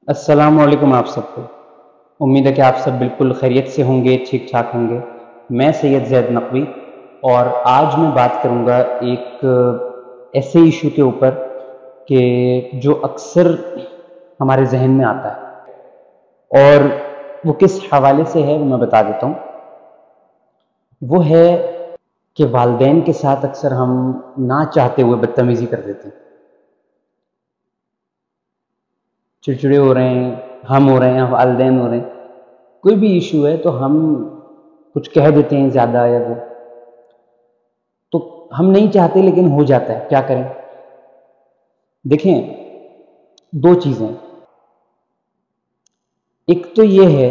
السلام علیکم آپ سب کو۔ امید ہے کہ آپ سب بالکل خیریت سے ہوں گے، ٹھیک ٹھاک ہوں گے۔ میں سید زید نقوی اور آج میں بات کروں گا ایک ایسے ایشو کے اوپر کہ جو اکثر ہمارے ذہن میں آتا ہے، اور وہ کس حوالے سے ہے وہ میں بتا دیتا ہوں۔ وہ ہے کہ والدین کے ساتھ اکثر ہم نہ چاہتے ہوئے بدتمیزی کر دیتے ہیں، چڑچڑے ہو رہے ہیں، ہم ہو رہے ہیں، والدین ہو رہے ہیں، کوئی بھی ایشو ہے تو ہم کچھ کہہ دیتے ہیں زیادہ، یا وہ تو ہم نہیں چاہتے لیکن ہو جاتا ہے، کیا کریں؟ دیکھیں، دو چیزیں، ایک تو یہ ہے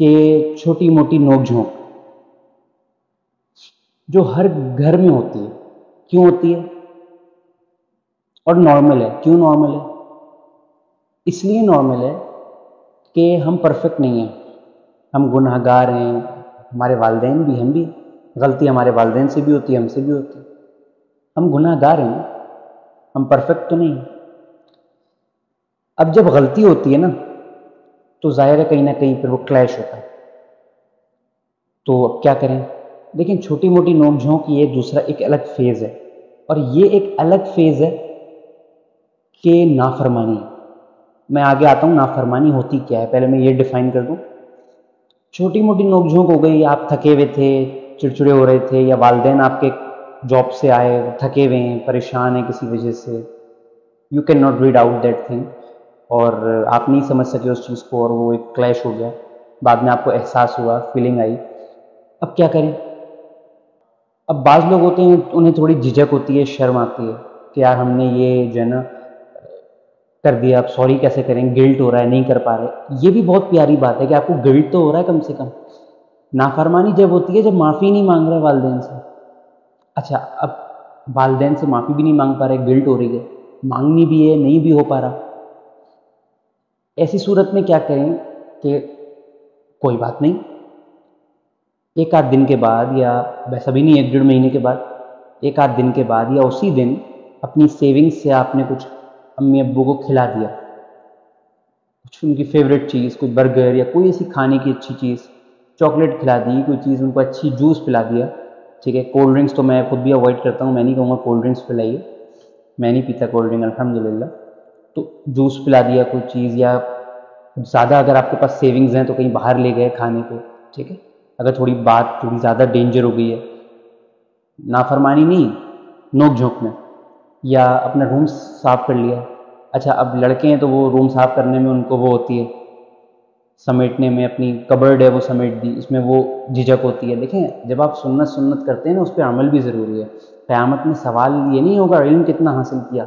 کہ چھوٹی موٹی نوک جھونک جو ہر گھر میں ہوتی ہے، کیوں ہوتی ہے اور نارمل ہے؟ کیوں نارمل ہے؟ اس لیے نارمل ہے کہ ہم پرفیکٹ نہیں ہیں، ہم گناہ گار ہیں، ہمارے والدین بھی، ہم بھی، غلطی ہمارے والدین سے بھی ہوتی ہے، ہم سے بھی ہوتی ہے، ہم گناہ گار ہیں، ہم پرفیکٹ تو نہیں ہیں۔ اب جب غلطی ہوتی ہے نا تو ظاہر ہے کہیں نہ کہیں پھر وہ کلیش ہوتا ہے، تو اب کیا کریں؟ لیکن چھوٹی موٹی نوک جھونک یہ دوسرا ایک الگ فیز ہے، اور یہ ایک الگ فیز ہے کہ نافرمانی۔ میں آگے آتا ہوں نافرمانی ہوتی کیا ہے، پہلے میں یہ ڈیفائن کر دوں۔ چھوٹی موٹی نوک جھونک ہو گئی، آپ تھکے ہوئے تھے، چڑچڑے ہو رہے تھے، یا والدین آپ کے جاب سے آئے، تھکے ہوئے ہیں، پریشان ہیں کسی وجہ سے، you can not read out that thing, اور آپ نہیں سمجھ سکے اس چیز کو، اور وہ ایک کلیش ہو گیا، بعد میں آپ کو احساس ہوا، فیلنگ آئی، اب کیا کریں؟ اب بعض لوگ ہوتے ہیں انہیں تھوڑی جھجک ہوتی ہے، شرم آتی ہے کہ یار ہم نے یہ جو ہے نا کر دیا، اب سوری کیسے کریں، گلٹ ہو رہا ہے، نہیں کر پا رہے۔ یہ بھی بہت پیاری بات ہے کہ آپ کو گلٹ تو ہو رہا ہے کم سے کم۔ نافرمانی جب ہوتی ہے جب معافی نہیں مانگ رہے والدین سے۔ اچھا، اب والدین سے معافی بھی نہیں مانگ پا رہے، گلٹ ہو رہی ہے، مانگنی بھی ہے، نہیں بھی ہو پا رہا، ایسی صورت میں کیا کریں کہ کوئی بات نہیں، ایک آدھ دن کے بعد، یا ویسا بھی نہیں 1 ڈیڑھ مہینے کے بعد، ایک آدھ دن کے بعد یا اسی دن اپنی سیونگ سے آپ نے کچھ امی ابو کو کھلا دیا، کچھ ان کی فیوریٹ چیز، کوئی برگر یا کوئی ایسی کھانے کی اچھی چیز، چاکلیٹ کھلا دی، کوئی چیز ان کو اچھی، جوس پلا دیا، ٹھیک ہے؟ کولڈ ڈرنکس تو میں خود بھی اوائڈ کرتا ہوں، میں نہیں کہوں گا کولڈ ڈرنکس پلائیے، میں نہیں پیتا کولڈ ڈرنک الحمدللہ، تو جوس پلا دیا کوئی چیز، یا زیادہ اگر آپ کے پاس سیونگز ہیں تو کہیں باہر لے گئے کھانے کو، ٹھیک ہے؟ اگر تھوڑی زیادہ ڈینجر ہو گئی ہے، نافرمانی نہیں، نوک جھونک میں، یا اپنا روم صاف کر لیا۔ اچھا، اب لڑکے ہیں تو وہ روم صاف کرنے میں ان کو وہ ہوتی ہے، سمیٹنے میں، اپنی کبرڈ ہے وہ سمیٹ دی، اس میں وہ جھجک ہوتی ہے۔ دیکھیں، جب آپ سنت کرتے ہیں نا، اس پہ عمل بھی ضروری ہے۔ قیامت میں سوال یہ نہیں ہوگا علم کتنا حاصل کیا،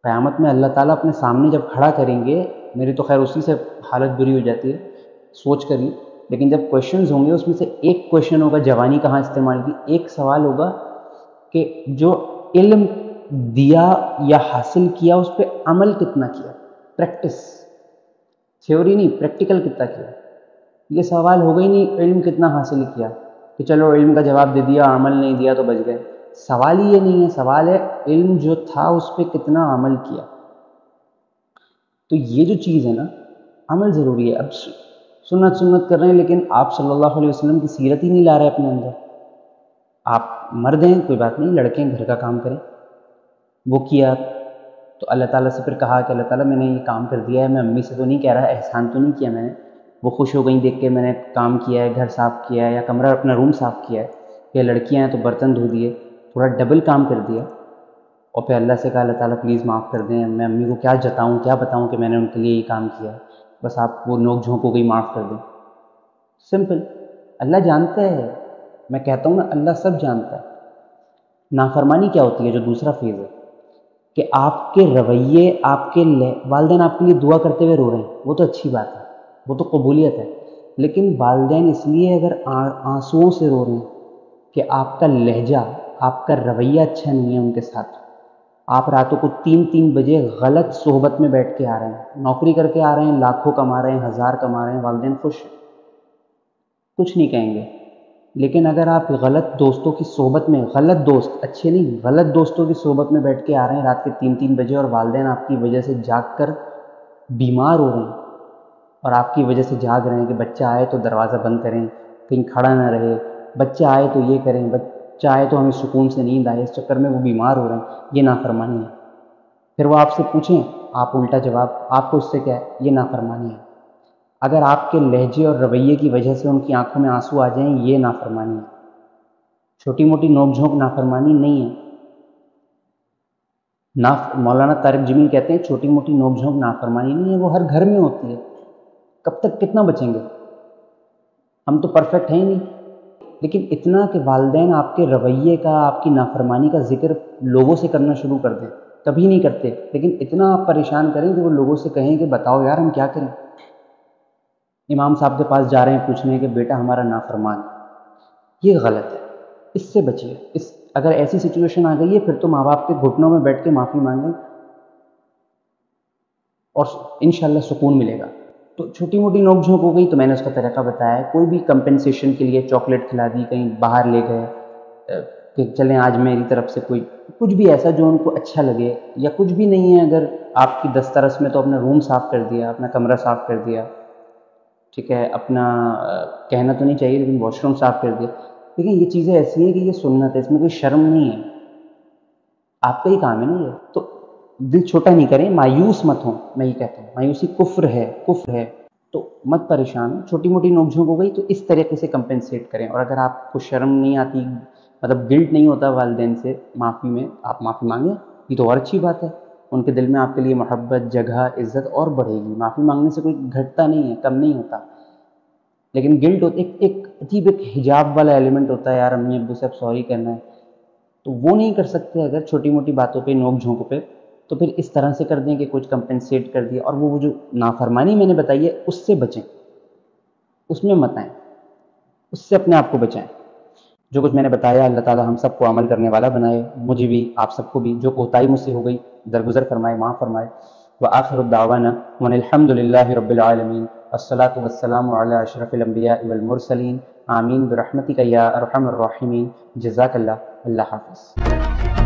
قیامت میں اللہ تعالیٰ اپنے سامنے جب کھڑا کریں گے، میری تو خیر اسی سے حالت بری ہو جاتی ہے سوچ کر ہی، لیکن جب کویشچنز ہوں گے اس میں سے ایک کویشچن ہوگا جوانی کہاں استعمال کی، ایک سوال ہوگا کہ جو علم دیا یا حاصل کیا اس پہ عمل کتنا کیا، پریکٹس، تھیوری نہیں، پریکٹیکل کتنا کیا۔ یہ سوال ہوگا ہی نہیں علم کتنا حاصل کیا، کہ چلو علم کا جواب دے دیا، عمل نہیں دیا تو بچ گئے۔ سوال ہی یہ نہیں ہے، سوال ہے علم جو تھا اس پہ کتنا عمل کیا۔ تو یہ جو چیز ہے نا، عمل ضروری ہے۔ اب سنت کر رہے ہیں لیکن آپ صلی اللہ علیہ وسلم کی سیرت ہی نہیں لا رہے اپنے اندر۔ آپ مرد ہیں کوئی بات نہیں، لڑکے ہیں گھر کا کام کریں، وہ کیا تو اللہ تعالیٰ سے پھر کہا کہ اللہ تعالیٰ میں نے یہ کام کر دیا ہے، میں امی سے تو نہیں کہہ رہا، احسان تو نہیں کیا میں نے، وہ خوش ہو گئیں دیکھ کے میں نے کام کیا ہے، گھر صاف کیا ہے، یا کمرہ اپنا روم صاف کیا ہے، یا لڑکیاں ہیں تو برتن دھو دیے، تھوڑا ڈبل کام کر دیا، اور پھر اللہ سے کہا اللہ تعالیٰ پلیز معاف کر دیں، میں امی کو کیا جتاؤں، کیا بتاؤں کہ میں نے ان کے لیے یہ کام کیا ہے، بس آپ وہ نوک جھونک ہو گئی، معاف کر دیں، سمپل۔ اللہ جانتا ہے، میں کہتا ہوں نا اللہ سب جانتا ہے۔ نافرمانی کیا ہوتی ہے جو دوسرا فیز ہے، کہ آپ کے رویے، آپ کے والدین آپ کے لیے دعا کرتے ہوئے رو رہے ہیں، وہ تو اچھی بات ہے، وہ تو قبولیت ہے، لیکن والدین اس لیے اگر آنسوؤں سے رو رہے ہیں کہ آپ کا لہجہ، آپ کا رویہ اچھا نہیں ہے ان کے ساتھ، آپ راتوں کو 3 بجے غلط صحبت میں بیٹھ کے آ رہے ہیں، نوکری کر کے آ رہے ہیں، لاکھوں کما رہے ہیں، 1000 کما رہے ہیں، والدین خوش ہیں، کچھ نہیں کہیں گے، لیکن اگر آپ غلط دوستوں کی صحبت میں، غلط دوست، اچھے نہیں، غلط دوستوں کی صحبت میں بیٹھ کے آ رہے ہیں رات کے 3 بجے، اور والدین آپ کی وجہ سے جاگ کر بیمار ہو رہے ہیں اور آپ کی وجہ سے جاگ رہے ہیں کہ بچہ آئے تو دروازہ بند کریں، کہیں کھڑا نہ رہے، بچہ آئے تو یہ کریں، بچہ آئے تو ہمیں سکون سے نیند آئے، اس چکر میں وہ بیمار ہو رہے ہیں، یہ نافرمانی ہے۔ پھر وہ آپ سے پوچھیں، آپ الٹا جواب، آپ کو اس سے کیا ہے؟ یہ نافرمانی ہے۔ اگر آپ کے لہجے اور رویے کی وجہ سے ان کی آنکھوں میں آنسو آ جائیں، یہ نافرمانی ہے۔ چھوٹی موٹی نوک جھونک نافرمانی نہیں ہے۔ مولانا طارق جمیل کہتے ہیں چھوٹی موٹی نوک جھونک نافرمانی نہیں ہے، وہ ہر گھر میں ہوتی ہے۔ کب تک کتنا بچیں گے؟ ہم تو پرفیکٹ ہیں ہی نہیں، لیکن اتنا کہ والدین آپ کے رویے کا، آپ کی نافرمانی کا ذکر لوگوں سے کرنا شروع کر دیں، کبھی نہیں کرتے، لیکن اتنا آپ پریشان کریں کہ وہ لوگوں سے کہیں کہ بتاؤ یار ہم کیا کریں۔ امام صاحب کے پاس جا رہے ہیں پوچھنے کہ بیٹا ہمارا نافرمان ہے، یہ غلط ہے، اس سے بچیے۔ اگر ایسی سچویشن آ گئی ہے پھر تو ماں باپ کے گھٹنوں میں بیٹھ کے معافی مانگیں اور انشاءاللہ سکون ملے گا۔ تو چھوٹی موٹی نوک جھونک ہو گئی تو میں نے اس کا طریقہ بتایا ہے۔ کوئی بھی کمپنسیشن کے لیے چاکلیٹ کھلا دی، کہیں باہر لے گئے کہ چلیں آج میری طرف سے کوئی کچھ بھی ایسا جو ان کو اچھا لگے، یا کچھ بھی نہیں ہے اگر آپ کی دسترس میں، تو اپنا روم صاف کر دیا، اپنا کمرہ صاف کر دیا، ٹھیک ہے، اپنا کہنا تو نہیں چاہیے لیکن واش روم صاف کر دیا۔ لیکن یہ چیزیں ایسی ہیں کہ یہ سنت ہے، اس میں کوئی شرم نہیں ہے، آپ کا ہی کام ہے نا یہ۔ تو دل چھوٹا نہیں کریں، مایوس مت ہوں، میں یہ کہتا ہوں مایوسی کفر ہے، تو مت پریشان ہوں۔ چھوٹی موٹی نوک جھونک ہو گئی تو اس طریقے سے کمپنسیٹ کریں، اور اگر آپ کو شرم نہیں آتی، مطلب گلٹ نہیں ہوتا والدین سے معافی میں، آپ معافی مانگیں، یہ تو اور اچھی بات ہے۔ ان کے دل میں آپ کے لیے محبت، جگہ، عزت اور بڑھے گی۔ معافی مانگنے سے کوئی گھٹتا نہیں ہے، کم نہیں ہوتا، لیکن گلٹ ہوتا ایک عجیب ایک حجاب والا ایلیمنٹ ہوتا ہے، یار امی ابو سے اب سوری کرنا ہے، تو وہ نہیں کر سکتے اگر چھوٹی موٹی باتوں پہ، نوک جھونک پہ، تو پھر اس طرح سے کر دیں کہ کچھ کمپنسیٹ کر دیا۔ اور وہ جو نافرمانی میں نے بتائی ہے اس سے بچیں، اس میں مت آئیں، اس سے اپنے آپ کو بچائیں۔ جو کچھ میں نے بتایا اللہ تعالی ہم سب کو عمل کرنے والا بنائے، مجھے بھی آپ سب کو بھی۔ جو کوتاہی مجھ سے ہو گئی درگزر فرمائے، معاف فرمائے۔ وآخر الدعوانا وان الحمد للہ رب العالمین، الصلاۃ والسلام علی اشرف الانبیاء والمرسلین، آمین برحمتک یا ارحم الراحمین۔ جزاک اللہ، اللہ حافظ۔